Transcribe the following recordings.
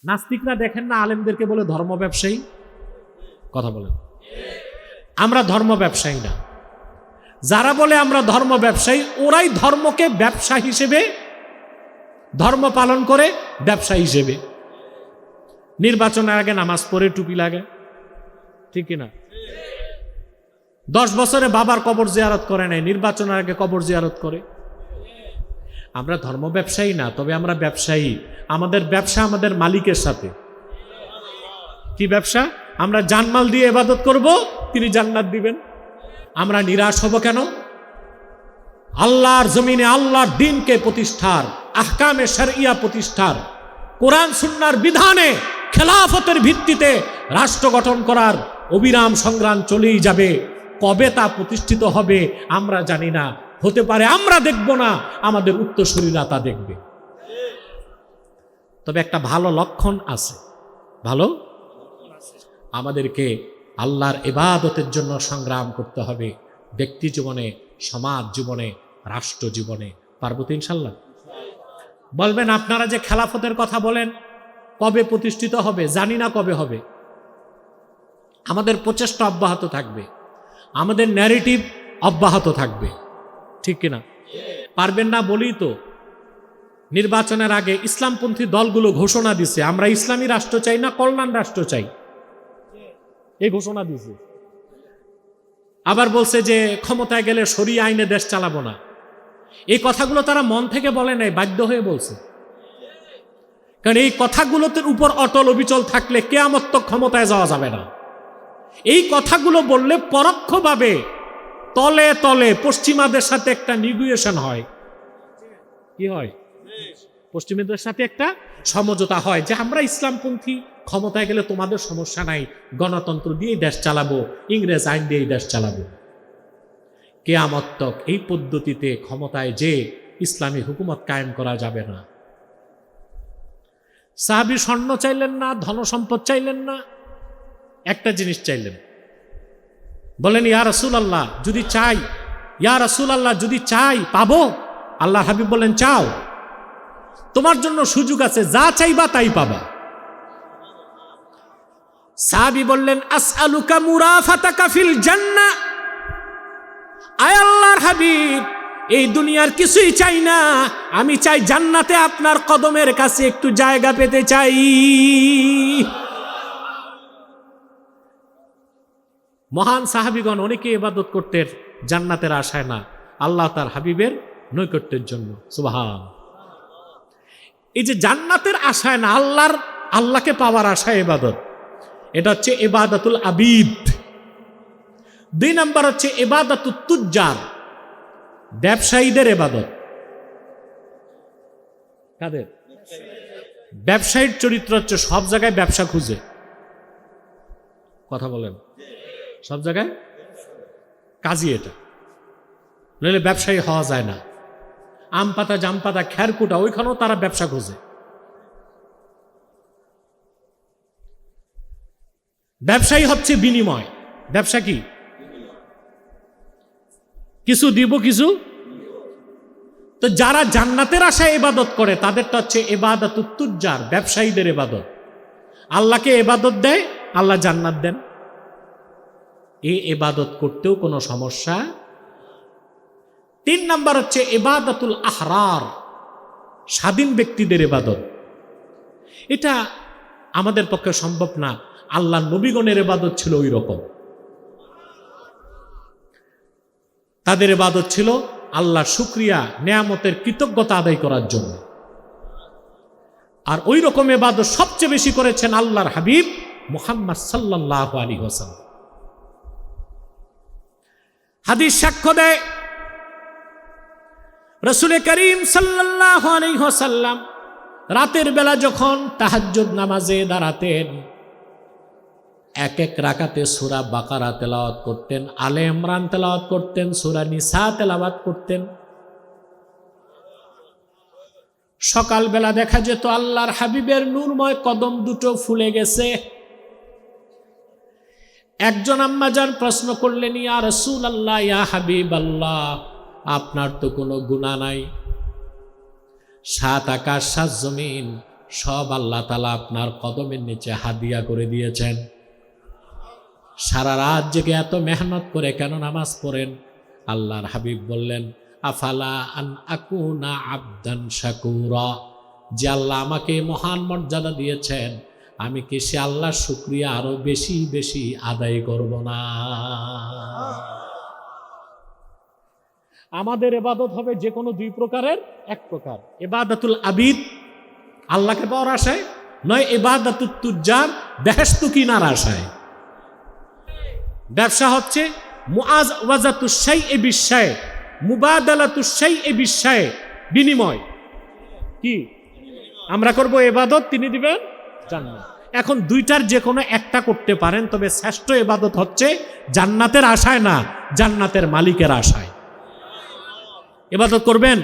নাস্তিকরা দেখেন না আলেমদেরকে বলে ধর্ম ব্যবসায়ী? কথা বলেন। আমরা ধর্ম ব্যবসায়ী না। যারা বলে আমরা ধর্ম ব্যবসায়ী, ওরাই ধর্মকে ব্যবসা হিসেবে, ধর্ম পালন করে ব্যবসা হিসেবে। নির্বাচনের আগে নামাজ পড়ে টুপি লাগে, ঠিক কিনা? 10 বছরে বাবার কবর জিয়ারত করে নাই, নির্বাচনের আগে কবর জিয়ারত করে। আমরা ধর্ম ব্যবসায়ী না, তবে আমরা ব্যবসায়ী। আমাদের ব্যবসা আমাদের মালিকের সাথে। কি ব্যবসা? আমরা জানমাল দিয়ে ইবাদত করব, তিনি জান্নাত দিবেন। আমরা নিরাশ হব কেন? আল্লাহর জমিনে আল্লাহর দ্বীনকে প্রতিষ্ঠার, আহকামে শরঈয়া প্রতিষ্ঠার, কোরআন সুন্নাহর বিধানে খেলাফতের ভিত্তিতে রাষ্ট্র গঠন করার অবিরাম সংগ্রাম চলেই যাবে। কবে তা প্রতিষ্ঠিত হবে আমরা জানি না। হতে পারে আমরা দেখব না, আমাদের উত্তরসূরিরা তা দেখবে। তবে একটা ভালো লক্ষণ আছে। ভালো, আমাদেরকে আল্লাহর ইবাদতের জন্য সংগ্রাম করতে হবে, ব্যক্তি জীবনে, সমাজ জীবনে, রাষ্ট্র জীবনে। পারবো তো ইনশাল্লাহ? বলবেন আপনারা যে খেলাফতের কথা বলেন, কবে প্রতিষ্ঠিত হবে? জানি না কবে হবে। আমাদের প্রচেষ্টা অব্যাহত থাকবে, আমাদের ন্যারেটিভ অব্যাহত থাকবে, ঠিক কিনা? পারবেন না বলি তো নির্বাচনের আগে ইসলামপন্থী দলগুলো ঘোষণা দিছে, আমরা ইসলামী রাষ্ট্র চাই না, কল্যাণ রাষ্ট্র চাই, এই ঘোষণা দিছে। আবার বলছে যে ক্ষমতায় গেলে শরিয়া আইনে দেশ চালাবো না। এই কথাগুলো তারা মন থেকে বলে নাই, বাধ্য হয়ে বলছে। কারণ এই কথাগুলোতে উপর অটল অবিচল থাকলে কিয়ামত তক ক্ষমতায় যাওয়া যাবে না। এই কথাগুলো বললে পরোক্ষভাবে তলে তলে পশ্চিমাদের সাথে একটা নিগোসিয়েশন হয়। কি হয়? পশ্চিমাদের সাথে একটা সমঝোতা হয় যে আমরা ইসলামপন্থী, ক্ষমতায় গেলে তোমাদের সমস্যা নাই, গণতন্ত্র দিয়েই দেশ চালাবো, ইংরেজ আইন দিয়েই দেশ চালাবো। কিয়ামত তক এই পদ্ধতিতে ক্ষমতায় যে ইসলামী হুকুমত কায়েম করা যাবে না। সাহাবী স্বর্ণ চাইলেন না, ধনসম্পদ চাইলেন না, একটা জিনিস চাইলেন। বলেন ইয়া রাসূলুল্লাহ যদি চাই, ইয়া রাসূলুল্লাহ যদি চাই পাবো? আল্লাহ হাবিব বলেন চাও, তোমার জন্য সুযোগ আছে, যা চাইবা তাই পাবা। সাহাবী বললেন আসআলুকা মুরাফাতাকা ফিল জান্নাহ। আয় আল্লাহর হাবিব, এই দুনিয়ার কিছুই চাই না, আমি চাই জান্নাতে আপনার কদমের কাছে একটু জায়গা পেতে চাই। মহান সাহাবীগণ অনেকে ইবাদত করতেন জান্নাতের আশায় না, আল্লাহ তার হাবিবের নৈকট্যের জন্য। সুবহান। এই যে জান্নাতের আশায় না, আল্লাহকে পাওয়ার আশায় ইবাদত, এটা হচ্ছে ইবাদাতুল আবিদ। 2 নম্বর হচ্ছে ইবাদাতুত তুজ্জার, ব্যবসায়ীদের ইবাদত। কাদের? ব্যবসায়ীর চরিত্র হচ্ছে সব জায়গায় ব্যবসা খুঁজে। কথা বলেন, সব জায়গায় কাজই এটা, নইলে ব্যবসায়ী হওয়া যায় না। আম পাতা, জাম পাতা, খেরকুটা, ওইখানেও তারা ব্যবসা খোঁজে। ব্যবসায়ী হচ্ছে বিনিময়। ব্যবসা কি? কিছু দিব, কিছু। তো যারা জান্নাতের আশায় ইবাদত করে তাদেরটা হচ্ছে ইবাদাতুত তুজ্জার, ব্যবসায়ীদের ইবাদত। আল্লাহকে ইবাদত দেয়, আল্লাহ জান্নাত দেন। এই ইবাদত করতেও কোনো সমস্যা। 3 নম্বর হচ্ছে ইবাদাতুল আহরার, স্বাধীন ব্যক্তিদের ইবাদত। এটা আমাদের পক্ষে সম্ভব না। আল্লাহ নবীগণের ইবাদত ছিল ওই রকম। তাদের ইবাদত ছিল আল্লাহর শুকরিয়া, নেয়ামতের কৃতজ্ঞতা আদায় করার জন্য। আর ওই রকম ইবাদত সবচেয়ে বেশি করেছেন আল্লাহর হাবিব মুহাম্মদ সাল্লাল্লাহু আলাইহি ওয়াসাল্লাম। হাদিস সাক্ষ্য দেয় রাসূল করিম সাল্লাল্লাহু আলাইহি ওয়াসাল্লাম রাতের বেলা যখন তাহাজ্জুদ নামাজে দাঁড়াতেন, এক এক রাকাতে সূরা বাকারা তেলাওয়াত করতেন, আলে ইমরান তেলাওয়াত করতেন, সূরা নিসা তেলাওয়াত করতেন। সকালবেলা দেখা যেত আল্লাহর হাবিবের নূরময় কদম দুটো ফুলে গেছে। একজন আম্মাজান প্রশ্ন করলেন, ইয়া রাসূলুল্লাহ, ইয়া হাবিবাল্লাহ, আপনার তো কোনো গুনাহ নাই, 7 আকাশ 7 জমিন সব আল্লাহ তাআলা আপনার কদমের নিচে হাদিয়া করে দিয়েছেন। সারা রাত জেগে এত মেহনত করে কেন নামাজ পড়েন? আল্লাহর হাবিব বললেন, আফালা আন আকুনা আবদান শাকুরা, যে আল্লাহ আমাকে মহান মর্যাদা দিয়েছেন, আমি কি সে আল্লাহর শুকরিয়া আরো বেশি বেশি আদায় করব না? আমাদের ইবাদত হবে যে কোনো দুই প্রকারের, এক প্রকার ইবাদাতুল আবিদ, আল্লাহকে পাওয়ার আশায়, নয় ইবাদাতুত তুজ্জার, বেহেশত কিনার আশায়। ব্যবসা হচ্ছে মুআওয়াজাতুশ শাইই বিশ-শাই, মুবাদালাতুশ শাইই বিশ-শাই, বিনিময়। কি আমরা করব? ইবাদত, তিনি দিবেন জান্নাত। এখন দুইটার যে কোনো একটা করতে পারেন, তবে শ্রেষ্ঠ ইবাদত হচ্ছে জান্নাতের আশায় না, জান্নাতের মালিকের আশায়। ইবাদত করবেন,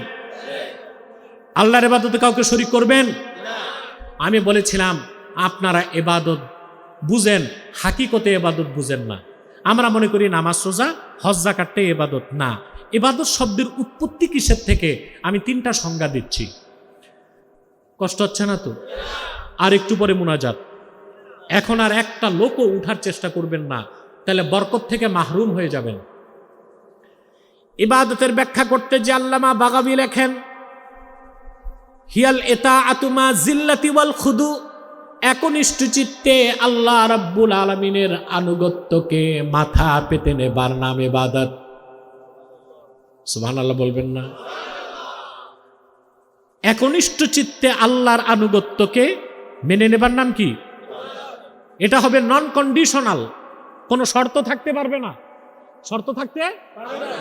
আল্লাহর ইবাদতে কাউকে শরীক করবেন না। আমি বলেছিলাম আপনারা ইবাদত বুঝেন, হাকিকতে ইবাদত বুঝেন না। আমরা মনে করি নামাজ, রোজা, হজ, যাকাতটাই ইবাদত। না, ইবাদত শব্দের উৎপত্তি কিসের থেকে আমি তিনটা সংজ্ঞা দিচ্ছি। কষ্ট হচ্ছে না তো? আর একটু পরে মুনাজাত। এখন আর একটা লোকও উঠার চেষ্টা করবেন না, তাহলে বরকত থেকে মাহরুম হয়ে যাবেন। ইবাদতের ব্যাখ্যা করতে যে আল্লামা বাগাবী লেখেন, হিয়াল ইতাআতু মা জিল্লাতি ওয়াল খুদু, একনিষ্ঠ চিত্তে আল্লাহ রাব্বুল আলামিনের আনুগত্যকে মাথা পেতে নেবার নাম ইবাদত। সুবহানাল্লাহ বলবেন না? একনিষ্ঠ চিত্তে আল্লাহর আনুগত্যকে মেনে নেবার নাম কি? এটা হবে নন কন্ডিশনাল, কোনো শর্ত থাকতে পারবে না। শর্ত থাকতে পারবে না।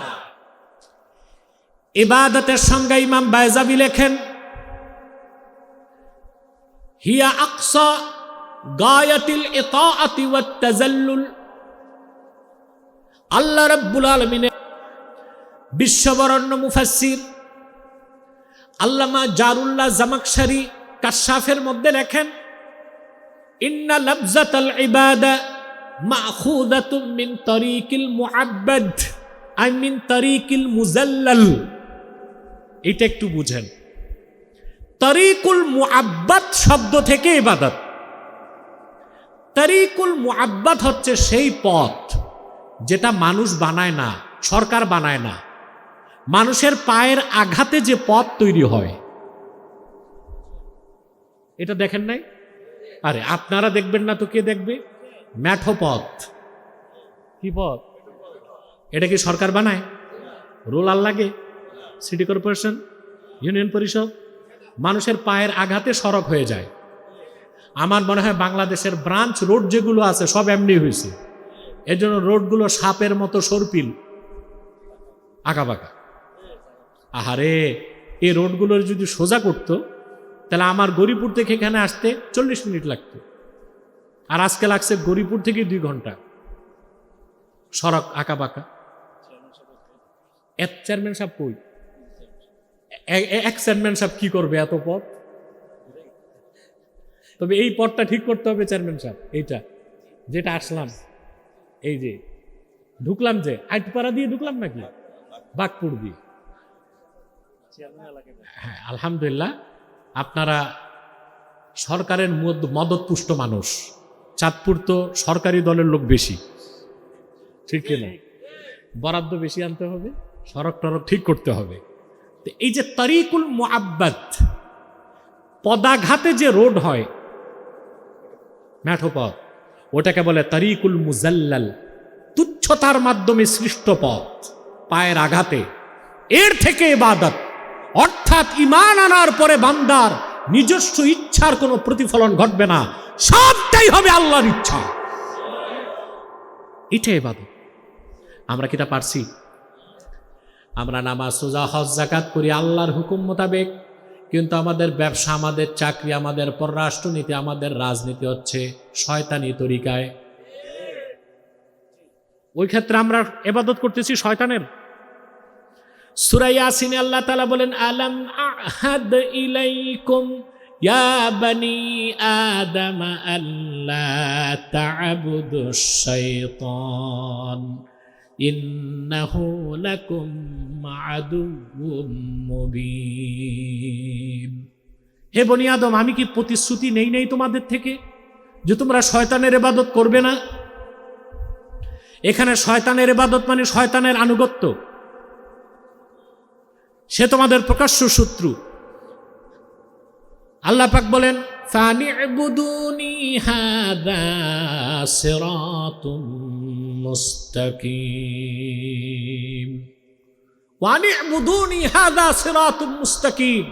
ইবাদতের সংজ্ঞা ইমাম বায়জাবি লেখেন, হিয়া আকসা গায়াতিল ইতাআতি ওয়াত তাযাল্লুল। আল্লাহ রাব্বুল আলামিনের বিশ্ববরণ্য মুফাসসির আল্লামা জারুল্লাহ জামাকশারি কাশাফের মধ্যে লেখেন, ইন্না লাফজাতাল ইবাদা মাখুদাতুম মিন তারিকিল মুআব্বাদ আই মিন তারিকিল মুজাল্লাল। এটা একটু বুঝেন। তারিকুল মুআব্বাদ শব্দ থেকে ইবাদত। তারিকুল মুআব্বাদ হচ্ছে সেই পথ যেটা মানুষ বানায় না, সরকার বানায় না, মানুষের পায়ের আঘাতে যে পথ তৈরি হয়। এটা দেখেন নাই? আরে আপনারা দেখবেন না তো কে দেখবে? ম্যাঠো পথ। কি পথ? এটা কি সরকার বানায়? রোলার লাগে? সিটি কর্পোরেশন, ইউনিয়ন পরিষদ? মানুষের পায়ের আঘাতে সড়ক হয়ে যায়। আমার মনে হয় বাংলাদেশের ব্রাঞ্চ রোড যেগুলো আছে সব এমনি হয়েছে। এর জন্য রোডগুলো সাপের মতো সরপিল, আঁকাবাঁকা। আহারে, এই রোডগুলোর যদি সোজা করতো তাহলে আমার গরিপুর থেকে এখানে আসতে 40 মিনিট লাগতো, আর আজকে লাগছে গরিপুর থেকে 2 ঘন্টা। সড়ক আঁকাবাঁকা। চেয়ারম্যান সাহেব কই? এক চেয়ারম্যান সাহেব কি করবে এত পথ? তবে এই পথটা ঠিক করতে হবে চেয়ারম্যান সাহেব। এইটা যেটা আসলাম, এই যে ঢুকলাম, যে আইটপাড়া দিয়ে ঢুকলাম নাকি বাগপুর দিয়ে? হ্যাঁ, আলহামদুলিল্লাহ আপনারা সরকারের মদতপুষ্ট মানুষ। চাঁদপুর তো সরকারি দলের লোক বেশি, ঠিক কিনা? বরাদ্দ বেশি আনতে হবে, সড়ক টরক ঠিক করতে হবে। এই যে তারিকুল মুআব্বাদ, পদাঘাতে যে রোড হয়, ম্যাঠো পথ, ওটাকে বলে তারিকুল মুজাল্লাল, তুচ্ছতার মাধ্যমে সৃষ্ট পথ, পায়ের আঘাতে। এর থেকে ইবাদত, অর্থাৎ ঈমান আনার পরে বান্দার নিজস্ব ইচ্ছার কোনো প্রতিফলন ঘটবে না, সবটাই হবে আল্লাহর ইচ্ছা। এটা ইবাদত। আমরা কি তা পারছি? আমরা নামাজ, রোজা, হজ, যাকাত করি আল্লাহর হুকুম মোতাবেক, কিন্তু আমাদের ব্যবসা, আমাদের চাকরি, আমাদের পররাষ্ট্রনীতি, আমাদের রাজনীতি হচ্ছে শয়তানি তরিকায়। ওই ক্ষেত্রে আমরা ইবাদত করতেছি শয়তানের। সূরা ইয়াসিনে আল্লাহ তাআলা বলেন, আলাম আহাদ ইলাইকুম ইয়া বানি আদম আল্লা তা'বুদুশ শাইতান ইন্নাহু লাকুম আদুউম মুবিন। হে বনি আদম, আমি কি প্রতিশ্রুতি নেই তোমাদের থেকে যে তোমরা শয়তানের ইবাদত করবে না? এখানে শয়তানের ইবাদত মানে শয়তানের আনুগত্য। সে তোমাদের প্রকাশ্য শত্রু। আল্লাহ পাক বলেন, ফানি'বুদুনি হাযা সিরাতুম মুস্তাকিম। ওয়ানি'বুদুনি হাযা সিরাতুম মুস্তাকিম,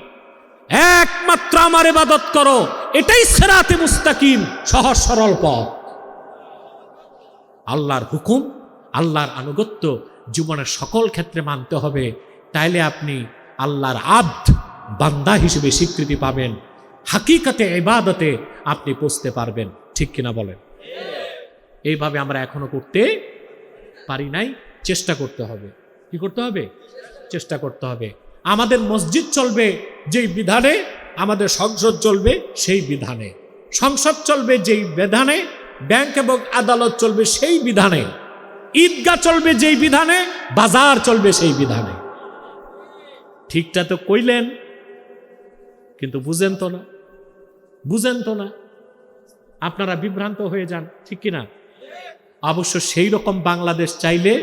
একমাত্র আমার ইবাদত করো, এটাই সিরাতে মুস্তাকিম, সহজ সরল পথ। আল্লাহর হুকুম, আল্লাহর আনুগত্য জীবনের সকল ক্ষেত্রে মানতে হবে। তাইলে আপনি আল্লাহর আব্দ, বান্দা হিসেবে স্বীকৃতি পাবেন, হাকিকতে ইবাদতে আপনি পৌঁছতে পারবেন। ঠিক কিনা বলেন? এইভাবে আমরা এখনো করতে পারি নাই, চেষ্টা করতে হবে। কি করতে হবে? চেষ্টা করতে হবে। আমাদের মসজিদ চলবে যেই বিধানে, আমাদের সংসদ চলবে সেই বিধানে, সংসদ চলবে যেই বিধানে, ব্যাংক এবং আদালত চলবে সেই বিধানে, ঈদগাহ চলবে যেই বিধানে, বাজার চলবে সেই বিধানে। ঠিকটা তো কইলেন, কিন্তু বুঝেন তো না, বুঝেন তো না, আপনারা বিভ্রান্ত হয়ে যান। ঠিক কিনা? অবশ্য সেই রকম বাংলাদেশ চাইলে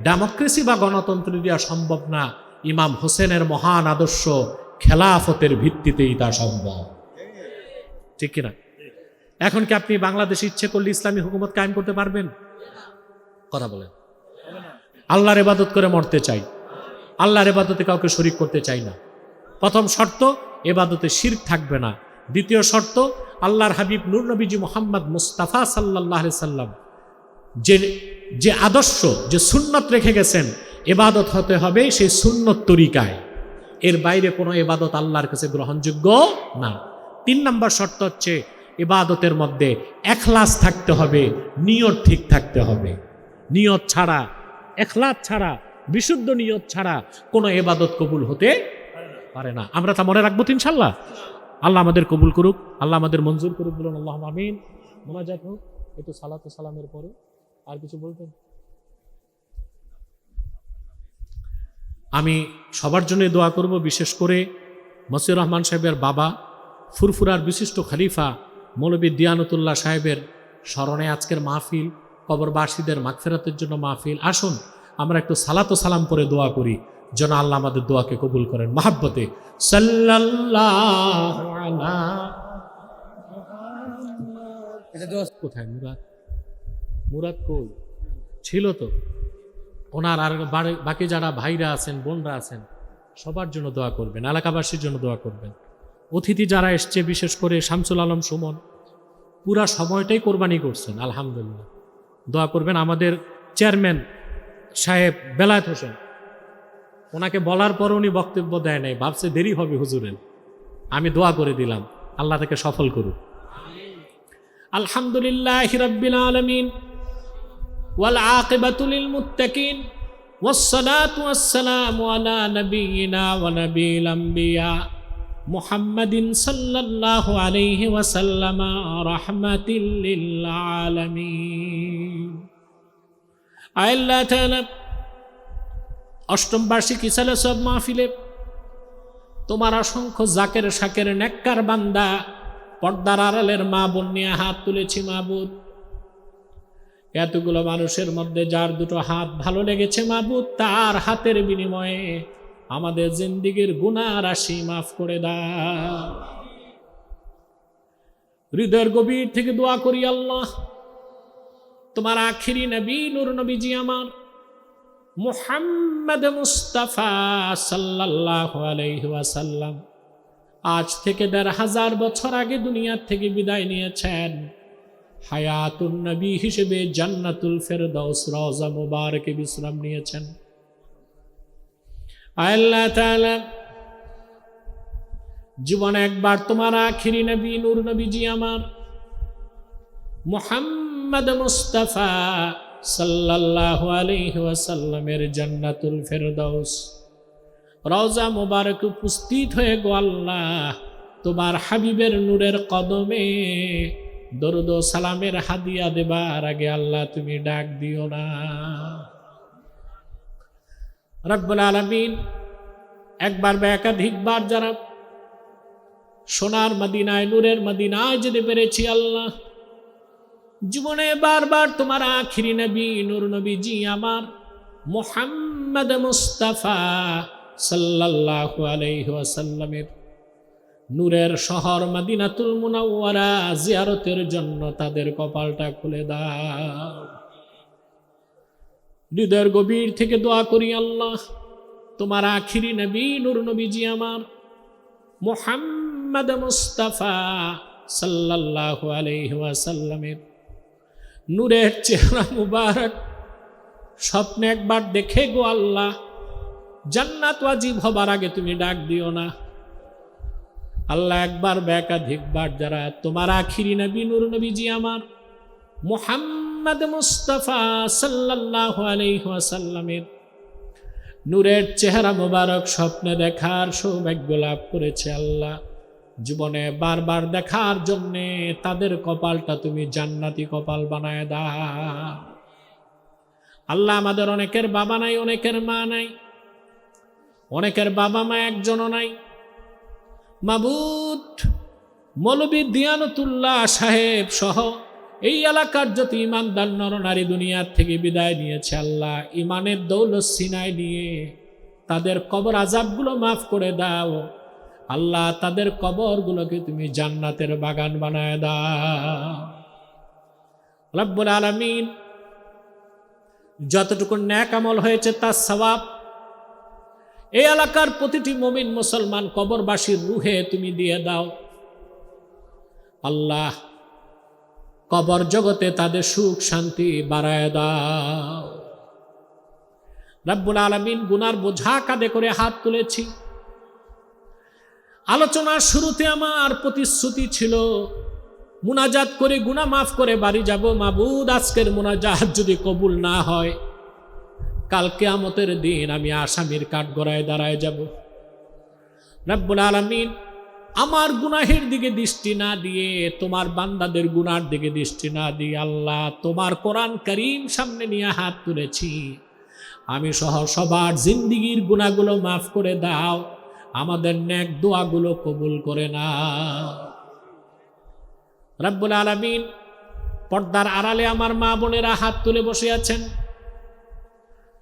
ডেমোক্রেসি বা গণতন্ত্র দেওয়া সম্ভব না। ইমাম হোসেনের মহান আদর্শ খেলাফতের ভিত্তিতেই তা সম্ভব। ঠিক কিনা? এখন কি আপনি বাংলাদেশে ইচ্ছে করলে ইসলামী হুকুমত কায়েম করতে পারবেন? কথা বলেন। আল্লাহর ইবাদত করে মরতে চাই, আল্লাহর ইবাদতে কাউকে শরীক করতে চাই না। প্রথম শর্ত, ইবাদতে শিরক থাকবে না। দ্বিতীয় শর্ত, আল্লাহর হাবিব নূর নবীজি মুহাম্মদ মুস্তাফা সাল্লাল্লাহু আলাইহি সাল্লাম যে আদর্শ, যে সুন্নত রেখে গেছেন, ইবাদত হতে হবে সেই সুন্নত তরিকায়। এর বাইরে কোনো ইবাদত আল্লাহর কাছে গ্রহণযোগ্য না। 3 নম্বর শর্ত হচ্ছে ইবাদতের মধ্যে ইখলাস থাকতে হবে, নিয়ত ঠিক থাকতে হবে। নিয়ত ছাড়া, ইখলাস ছাড়া, বিশুদ্ধ নিয়ত ছাড়া কোনো ইবাদত কবুল হতে পারে না। আমরা তা মনে রাখবো ইনশাআল্লাহ। আল্লাহ আমাদের কবুল করুক, আল্লাহ আমাদের মঞ্জুর করুক। বলুন আল্লাহুম্মা আমিন। মোনাজাত হোক একটু সালাত ও সালামের পরে। আর কিছু বলতেন? আমি সবার জন্য দোয়া করব, বিশেষ করে মসিউর রহমান সাহেবের বাবা, ফুরফুরার বিশিষ্ট খলিফা মৌলবী দিয়ানতুল্লাহ সাহেবের স্মরণে আজকের মাহফিল, কবরবাসীদের মাগফিরাতের জন্য মাহফিল। আসুন আমরা একটু সালাত ও সালাম করে দোয়া করি, যেন আল্লাহ আমাদের দোয়াকে কবুল করেন। মহাব্বতে সাল্লাল্লাহু আলা। কোথায় মুরাদ? মুরাদ কই ছিল তো? ওনার আর বাকি যারা ভাইরা আছেন, বোনরা আছেন, সবার জন্য দোয়া করবেন, এলাকাবাসীর জন্য দোয়া করবেন। অতিথি যারা এসছে, বিশেষ করে শামসুল আলম সুমন, পুরা সময়টাই কোরবানি করছেন, আলহামদুলিল্লাহ। দোয়া করবেন। আমাদের চেয়ারম্যান সাহেব বেলায়েত হোসেন, ওনাকে বলার পর উনি বক্তব্য দেয় নাই, ভাবছে দেরি হবে হুজুরের। আমি দোয়া করে দিলাম, আল্লাহ তাকে সফল করুক। আলহামদুলিল্লাহি রাব্বিল আলামিন ওয়াল আকিবাতু লিল মুত্তাকিন ওয়াসসালাতু ওয়াসসালামু আলা নাবিয়িনা ওয়া নাবিয়িল আমবিয়া মুহাম্মাদিন সাল্লাল্লাহু আলাইহি ওয়াসাল্লাম রাহমাতিল লিল আলামিন। আল্লাহ তাআলা অষ্টম বার্ষিক ইসালে সব মাহফিলে তোমার অসংখ্য জাকের শাকের নেককার বান্দা, পর্দার আড়ালের মা বোন নিয়ে হাত তুলেছি। মাবুদ, এতগুলো মানুষের মধ্যে যার দুটো হাত ভালো লেগেছে মাবুদ, তার হাতের বিনিময়ে আমাদের জিন্দেগীর গুনাহ রাশি মাফ করে দাও। হৃদয়ের গভীর থেকে দোয়া করি আল্লাহ, তোমার আখিরি নবী নূর নবীজি আমার মুহাম্মদ মুস্তাফা সাল্লাল্লাহু আলাইহি ওয়াসাল্লাম আজ থেকে ১৫০০ বছর আগে দুনিয়ার থেকে বিদায় নিয়েছেন। হায়াতুন নবী হিসেবে জান্নাতুল ফেরদাউস রওজা মুবারকে বিশ্রাম নিয়েছেন। আল্লাহ তাআলা জীবনে একবার তোমার আখিরি নবী নূর নবীজি আমার মুহাম্মদ মুস্তাফা সাল্লাল্লাহু আলাইহি ওয়াসাল্লামের জান্নাতুল ফেরদাউস রওজা মুবারক উপস্থিত হয়ে গো আল্লাহ, তোমার হাবিবের নূরের কদমে দরুদ ও সালামের হাদিয়া দেবার আগে আল্লাহ তুমি ডাক দিও না। রব্বুল আলামিন একবার বা একাধিকবার যারা সোনার মদিনায়, নূরের মদিনায় যেতে পেরেছি আল্লাহ। জীবনে বারবার তোমার আখিরি নবী নূর নবীজি আমার মুহাম্মদ মুস্তাফা সাল্লাল্লাহু আলাইহি ওয়াসাল্লামের নূরের শহর মদিনাতুল মুনাওয়ারা জিয়ারতের জন্য তাদের কপালটা খুলে দাও। হৃদয়ের গভীর থেকে দোয়া করি আল্লাহ, তোমার আখিরি নবী নূর নবীজি আমার মুহাম্মদ মুস্তাফা সাল্লাল্লাহু আলাইহি ওয়াসাল্লামের নূরের চেহারা মুবারক স্বপ্নে একবার দেখে গো আল্লাহ, জান্নাত ওয়াজিব হবার আগে তুমি ডাক দিও না আল্লাহ। একবার বা একাধিকবার যারা তোমার আখিরি নবী নূর নবীজি আমার মুহাম্মদ মুস্তাফা সাল্লাল্লাহু আলাইহি ওয়াসাল্লামের নূরের চেহারা মুবারক স্বপ্নে দেখার সৌভাগ্য লাভ করেছে আল্লাহ, জীবনে বারবার দেখার জন্যে তাদের কপালটা তুমি জান্নাতি কপাল বানায় দাও আল্লাহ। আমাদের অনেকের বাবা নাই, অনেকের মা নাই, অনেকের বাবা মা একজনও নাই। মাবুদ, মৌলবী দিয়ানতুল্লাহ সাহেব সহ এই এলাকার যত ইমানদার নরনারী দুনিয়ার থেকে বিদায় নিয়েছে আল্লাহ, ইমানের দৌলত সিনায় নিয়ে তাদের কবর আযাবগুলো মাফ করে দাও আল্লাহ। তাদের কবরগুলোকে তুমি জান্নাতের বাগান বানায় দাও রব্বুল আলামিন। যতটুকু নেক আমল হয়েছে তার সওয়াব এই এলাকার প্রতিটি মুমিন মুসলমান কবরবাসীর রুহে তুমি দিয়ে দাও আল্লাহ। কবর জগতে তাদের সুখ শান্তি বাড়ায় দাও রব্বুল আলামিন। গুনার বোঝা কাঁধে করে হাত তুলেছি। আলোচনার শুরুতে আমার প্রতিশ্রুতি ছিল মুনাজাত করে গুনাহ মাফ করে বাড়ি যাব। মাবুদ, আজকের মুনাজাত যদি কবুল না হয়, কাল কিয়ামতের দিন আমি আসামির কাঠগড়ায় দাঁড়ায় যাব। রব্বুল আলামিন, আমার গুনাহের দিকে দৃষ্টি না দিয়ে, তোমার বান্দাদের গুনার দিকে দৃষ্টি না দিয়ে আল্লাহ তোমার কোরআন কারীম সামনে নিয়ে হাত তুলেছি। আমি সহ সবার জিন্দিগির গুনাহগুলো মাফ করে দাও, আমাদের নেক দোয়াগুলো কবুল করে নাও রব্বুল আলামিন। পর্দার আড়ালে আমার মা বোনেরা হাত তুলে বসে আছেন।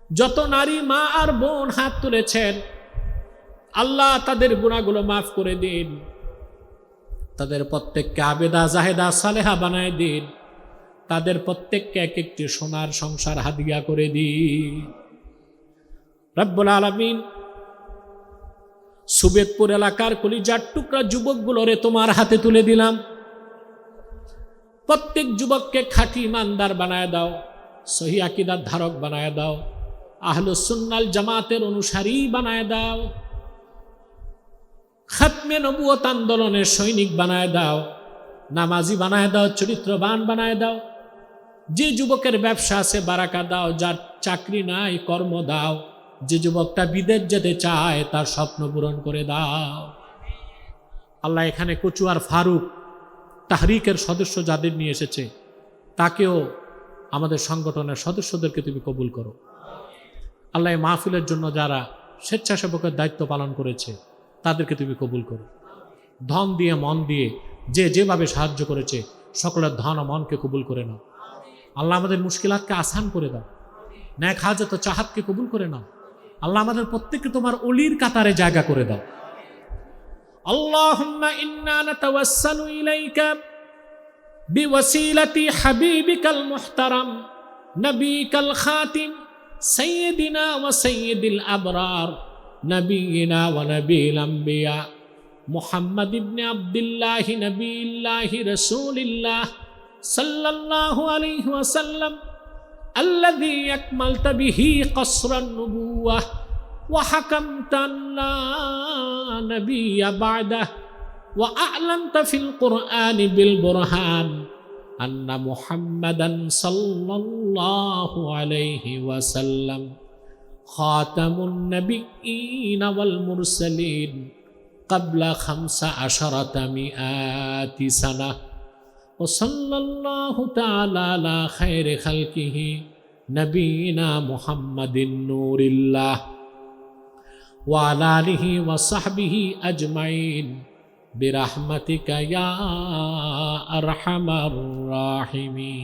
যত নারী মা আর বোন হাত তুলেছেন আল্লাহ তাদের গুনাহগুলো মাফ করে দিন, তাদের প্রত্যেককে আবেদা জাহেদা সালেহা বানায় দিন, তাদের প্রত্যেককে এক একটি সোনার সংসার হাদিয়া করে দিন রব্বুল আলামিন। সুবেদপুর এলাকার কলিজার টুকরা যুবকগুলোরে তোমার হাতে তুলে দিলাম। প্রত্যেক যুবককে খাঁটি ইমানদার বানায় দাও, সহি আকীদার ধারক বানায় দাও, আহলুস সুন্নাল জামাতের অনুসারী বানায় দাও, খাতমে নবুয়ত আন্দোলনের সৈনিক বানায় দাও, নামাজি বানায় দাও, চরিত্রবান বানায় দাও। যে যুবকের ব্যবসা আছে বারাকা দাও, যার চাকরি নাই কর্ম দাও, যে যুবকটা বিদেশ যেতে চায় তার স্বপ্ন পূরণ করে দাও আল্লাহ। এখানে কচুয়ার ফারুক তাহরিকের সদস্য যাদের নিয়ে এসেছে তাকেও আমাদের সংগঠনের সদস্যদেরকে তুমি কবুল করো আল্লাহ। এই মাহফিলের জন্য যারা স্বেচ্ছাসেবকের দায়িত্ব পালন করেছে তাদেরকে তুমি কবুল করো। ধন দিয়ে মন দিয়ে যে যেভাবে সাহায্য করেছে সকলের ধন ও মনকে কবুল করে নাও আল্লাহ। আমাদের মুশকিলাতকে আসান করে দাও, নেক হাজত ও চাহাতকে কবুল করে নাও আল্লাহ। আমাদের প্রত্যেককে তোমার অলির কাতারে জায়গা করে দাও। আল্লাহুম্মা ইন্না নাতাওয়াসসালু ইলাইকা বিওয়াসিলাতি হাবিবিকাল মুহতারাম নবিকাল খাতিম সাইয়্যিদিনা ওয়া সাইয়্যিদিল আবরার নবিয়িনা ওয়া নবিয়িল আম্বিয়া মুহাম্মদ ইবনে আব্দুল্লাহ নবিয়্যিল্লাহ রাসূলিল্লাহ সাল্লাল্লাহু আলাইহি ওয়াসাল্লাম الذي أكملت به قصر النبوة وحكمت أن لا نبي بعده وأعلنت في القرآن بالبرهان أن محمدا صلى الله عليه وسلم خاتم النبيين والمرسلين قبل 1500 سنة وصلى الله تعالى على خير خلقه نبينا محمد نور الله وعلى آله وصحبه أجمعين বিরহমাতিকা ইয়া আরহামার রাহিমিন।